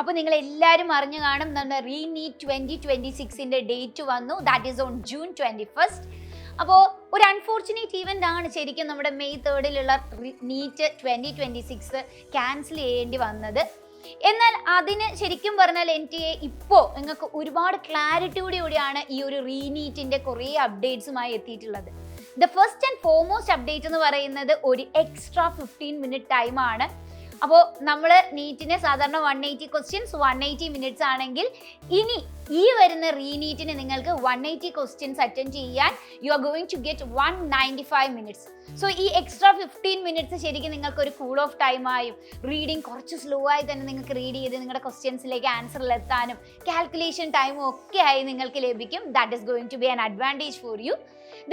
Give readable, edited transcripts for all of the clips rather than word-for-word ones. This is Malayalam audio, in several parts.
അപ്പോൾ നിങ്ങൾ എല്ലാവരും അറിഞ്ഞു കാണും, നമ്മുടെ RE-NEET 2026ൻ്റെ ഡേറ്റ് വന്നു. That is on June 21st. അപ്പോൾ ഒരു അൺഫോർച്ചുനേറ്റ് ഈവൻ്റ് ആണ് ശരിക്കും നമ്മുടെ May 3rd NEET 2026 ക്യാൻസൽ ചെയ്യേണ്ടി വന്നത്. എന്നാൽ അതിന് ശരിക്കും പറഞ്ഞാൽ NTA ഇപ്പോൾ നിങ്ങൾക്ക് ഒരുപാട് ക്ലാരിറ്റിയോടെയാണ് ഈ ഒരു RE-NEETൻ്റെ കുറേ അപ്ഡേറ്റ്സുമായി എത്തിയിട്ടുള്ളത്. The first and foremost update എന്ന് പറയുന്നത് ഒരു എക്സ്ട്രാ 15 മിനിറ്റ് ടൈമാണ്. അപ്പോൾ നമ്മൾ നീറ്റിന് സാധാരണ 180 ക്വസ്റ്റ്യൻസ് 180 മിനിറ്റ്സ് ആണെങ്കിൽ ഇനി ഈ വരുന്ന RE-NEETന് നിങ്ങൾക്ക് 180 ക്വസ്റ്റ്യൻസ് അറ്റൻഡ് ചെയ്യാൻ you are going to get 195 minutes. So ഈ എക്സ്ട്രാ 15 മിനിറ്റ്സ് ശരിക്കും നിങ്ങൾക്ക് ഒരു കൂൾ ഓഫ് ടൈമായും റീഡിങ് കുറച്ച് സ്ലോ ആയി തന്നെ നിങ്ങൾക്ക് റീഡ് ചെയ്ത് നിങ്ങളുടെ ക്വസ്റ്റ്യൻസിലേക്ക് ആൻസറിലെത്താനും കാൽക്കുലേഷൻ ടൈമും ഒക്കെ ആയി നിങ്ങൾക്ക് ലഭിക്കും. That is going to be an advantage for you.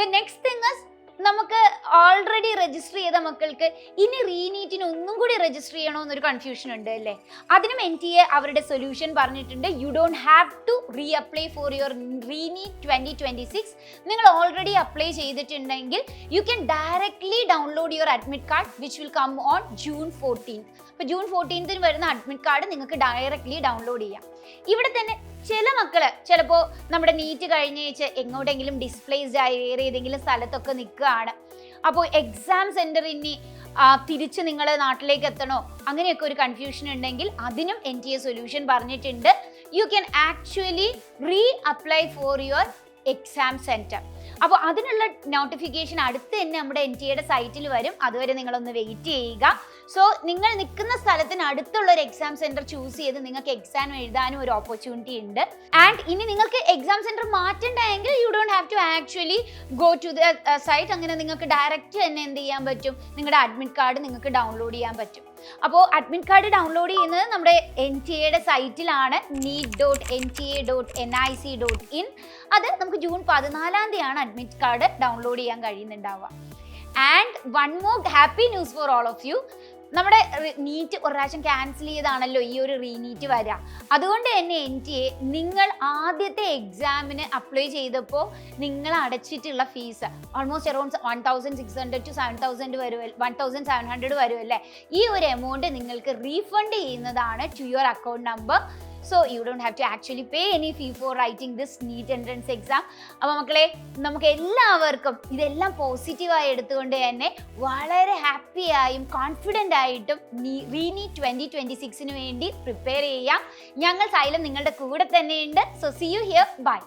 The next thing is, നമുക്ക് ഓൾറെഡി രജിസ്റ്റർ ചെയ്ത മക്കൾക്ക് ഇനി RE-NEETന് ഒന്നും കൂടി രജിസ്റ്റർ ചെയ്യണമെന്നൊരു കൺഫ്യൂഷൻ ഉണ്ട് അല്ലേ? അതിനും NTA അവരുടെ സൊല്യൂഷൻ പറഞ്ഞിട്ടുണ്ട്. You don't have to apply for your RE-NEET 2026. നിങ്ങൾ ഓൾറെഡി അപ്ലൈ ചെയ്തിട്ടുണ്ടെങ്കിൽ you can directly download your admit card which will come on June 14th. ഇപ്പോൾ June 14th വരുന്ന അഡ്മിറ്റ് കാർഡ് നിങ്ങൾക്ക് ഡയറക്ട്ലി ഡൗൺലോഡ് ചെയ്യാം. ഇവിടെ തന്നെ ചില മക്കള് ചിലപ്പോൾ നമ്മുടെ നീറ്റ് കഴിഞ്ഞ് വെച്ച് എങ്ങോട്ടെങ്കിലും ഡിസ്പ്ലേസ്ഡ് ആയി വേറെ ഏതെങ്കിലും സ്ഥലത്തൊക്കെ നിൽക്കുകയാണ്. അപ്പോൾ എക്സാം സെൻറ്ററിന് തിരിച്ച് നിങ്ങൾ നാട്ടിലേക്ക് എത്തണോ അങ്ങനെയൊക്കെ ഒരു കൺഫ്യൂഷൻ ഉണ്ടെങ്കിൽ അതിനും NTA സൊല്യൂഷൻ പറഞ്ഞിട്ടുണ്ട്. You can actually apply for your exam centre. അപ്പോൾ അതിനുള്ള നോട്ടിഫിക്കേഷൻ അടുത്ത് തന്നെ നമ്മുടെ NTAയുടെ സൈറ്റിൽ വരും. അതുവരെ നിങ്ങളൊന്ന് വെയിറ്റ് ചെയ്യുക. സോ നിങ്ങൾ നിൽക്കുന്ന സ്ഥലത്തിന് അടുത്തുള്ള ഒരു എക്സാം സെൻറ്റർ ചൂസ് ചെയ്ത് നിങ്ങൾക്ക് എക്സാം എഴുതാനും ഒരു ഓപ്പർച്യൂണിറ്റി ഉണ്ട്. ആൻഡ് ഇനി നിങ്ങൾക്ക് എക്സാം സെൻറ്റർ മാറ്റണ്ടെങ്കിൽ you don't have to actually go to the site. അങ്ങനെ നിങ്ങൾക്ക് ഡയറക്റ്റ് തന്നെ എന്ത് ചെയ്യാൻ പറ്റും, നിങ്ങളുടെ അഡ്മിറ്റ് കാർഡ് നിങ്ങൾക്ക് ഡൗൺലോഡ് ചെയ്യാൻ പറ്റും. അപ്പോൾ അഡ്മിറ്റ് കാർഡ് ഡൗൺലോഡ് ചെയ്യുന്നത് നമ്മുടെ NTAയുടെ സൈറ്റിലാണ്, neet.nta.nic.in. അത് നമുക്ക് June 14 അഡ്മിറ്റ് കാർഡ് ഡൗൺലോഡ് ചെയ്യാൻ കഴിയുന്നുണ്ടാവുക. And one more happy news for all of you. നമ്മുടെ നീറ്റ് ഒരു പ്രാവശ്യം ക്യാൻസൽ ചെയ്താണല്ലോ ഈ ഒരു RE-NEET വരിക. അതുകൊണ്ട് തന്നെ NTA നിങ്ങൾ ആദ്യത്തെ എക്സാമിന് അപ്ലൈ ചെയ്തപ്പോൾ നിങ്ങൾ അടച്ചിട്ടുള്ള ഫീസ് ഓൾമോസ്റ്റ് അറൗണ്ട് 1600 to 7000 വരും, 1700 വരും അല്ലേ? ഈ ഒരു എമൗണ്ട് നിങ്ങൾക്ക് റീഫണ്ട് ചെയ്യുന്നതാണ് to your account number. So you don't have to actually pay any fee for writing this NEET entrance exam. അപ്പോൾ മക്കളെ, നമുക്ക് എല്ലാവർക്കും ഇതെല്ലാം പോസിറ്റീവായി എടുത്തുകൊണ്ട് തന്നെ വളരെ ഹാപ്പിയായും കോൺഫിഡൻ്റ് ആയിട്ടും RE-NEET 2026ന് വേണ്ടി പ്രിപ്പയർ ചെയ്യാം. ഞങ്ങൾ Xylem നിങ്ങളുടെ കൂടെ തന്നെയുണ്ട്. So see you here. Bye.